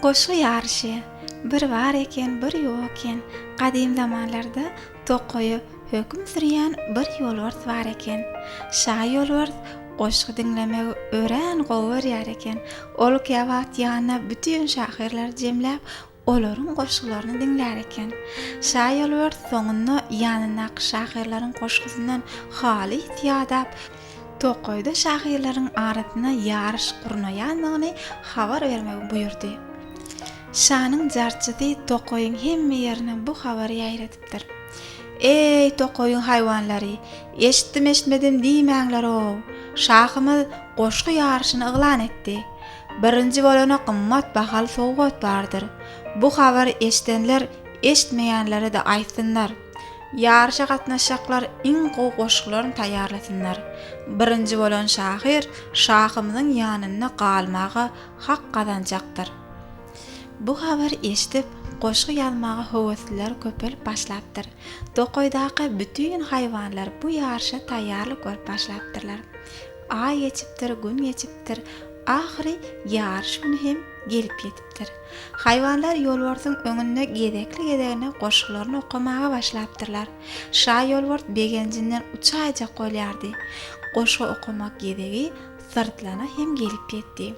Goşgy ýarşy bir bar eken, bir ýok eken. Gadym zamanlarda tokoýy höküm sürýän bir ýolbars bar eken. Şa ýolbars goşgy dinlemegi ören gowy berýär eken. Ol käwagt ýanyna bütün şahyrlar jemläp, olaryň goşgylaryny dinlär eken. Şa ýolbars soňunda ýanynaky şahyrlaryň goşgysyndan haly ýadap, tokoýda şahyrlaryň arasyna ýarış gurnaýandygyny habar bermegi buyurdy. Şanyň jarçysy tokoýyň hemme ýerine bu habary ýaýratdypdyr. Ey tokoýyň haýwanlary, eşitdim eşitmedim diýmäňler-o. Şahymyz goşgy ýaryşyny eglan etdi. Birinji bolana gymmat bahaly sowgat bardyr. Bu habary eşitenler eşitmeýänlere de aýtsynlar. Ýarşa gatnaşjaklar iň gowy goşgylaryny taýýarlasynlar. Birinji bolan şahyr şahymyzyň ýanyna galmagy hak kazanjakdyr. Bu habar eşitip goşgy ýazmagy höwesliler köpelip başlapdyr. Tokoýdaky bütün haýwanlar bu ýarşa taýýarlyk görüp başlapdyrlar. Ay geçipdir, gün geçipdir. Ahiri ýarş güni hem gelip ýetipdir. Haýwanlar ýolbarsyň öňünde gedekli-gedegine goşgylaryny okamaga başlapdyrlar. Şa ýolbars begenjinden uçaýjak bolýardy. Goşgy okamak gedegi sırtlana hem gelip ýetdi.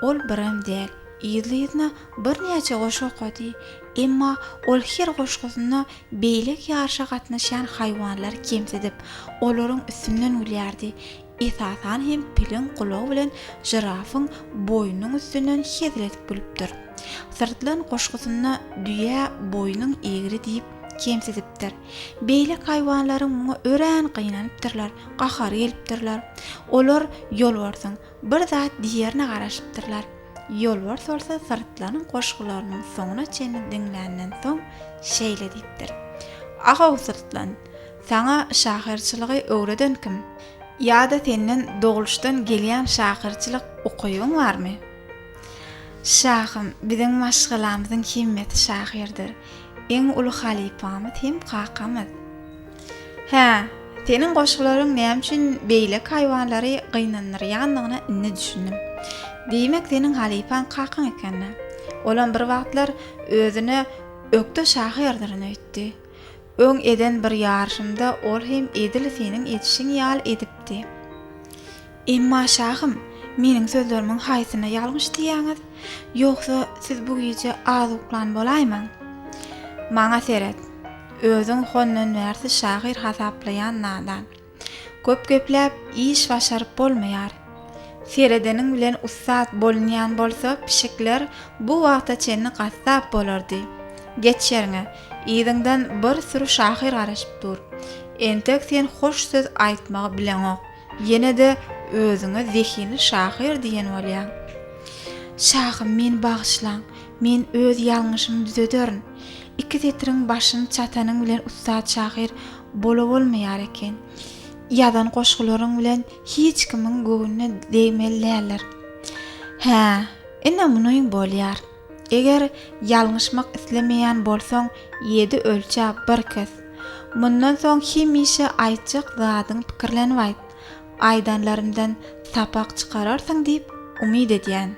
Ol birim däl, ýylyna bir näçe goşgy okady. Emma ol her goşgysyna beýlek ýarşa gatnaşan haýwanlar kemsedip, olaryň üstünden ulýardy. Esasan hem pilin kulağı bilen jirafyň boýnunyň üstünden hezletip bilipdir. Sırtlan goşgysyna düýä boýnuň egri diýip kemsedipdir. Beýlek haýwanlaryň muňa ören gynanypdyrlar, gahar gelipdirler. Olar ýolbarsyň bir zat diýerine garaşypdyrlar. Ýolbars bolsa sırtlanyň goşgylarynyň soňuna çenli dinländen soň şeýle diýipdir. Aga sırtlan, saňa şahyrçylygy öwreden kim? Ýa-da senden doguluşdan gelýän şahyrçylyk okaýaň barmy? Şahym, biziň maşgalamyzyň himmeti şahyrdyr. Eň uly halypamyz hem kakamyz. Hä, senin goşgylaryň näme üçin beýlek haýwanlary gynanýarýandygyny indi düşündim. Diýmek senin halypan kakan ekenni. Olan bir wagtlar özüne ökde şahyrdyryny öýtdi. Öň eden bir ýarşymda ol hem edil seniň etişiň ýal edipdi. Emma şahym, meniň sözlerimiň haýsyna ýalňyş diýäňiz, ýoksa siz bu gece azuklan bolaýmyň? Maňa seret, özüň honnan wärsi şahyr hasaplayan nadan. Köp köpläp iş başaryp bolmaýar. Seredeniň bilen ussat bolunýan bolsa pişikler bu wagta çenni gassap bolardy. Geçýärňe, ýygyňdan bir sürü şahyr garaşyp dur. Entek sen hoş söz aýtmagy bileňok. Ýene-de özüňe zehini şahyr diýen bolýar. Şahym, men bagyşlaň, men öz ýalňyşymy düzederin. Iki setiriň başyny çatanyň bilen ussat şahyr bola bolmaýar eken. Ýadan goşgylaryň bilen hiç kimiň göwnüne değmellerler. Hä, ene munoýun bolýar. Eger ýalňyşmak islemeýän bolsaň, 7 ölçäp bir kes. Mundan soň hemişe aýtjak zadyň pikirlenip aýt. Aýdanlarymdan tapak çykararsyň diýip umyd edýän.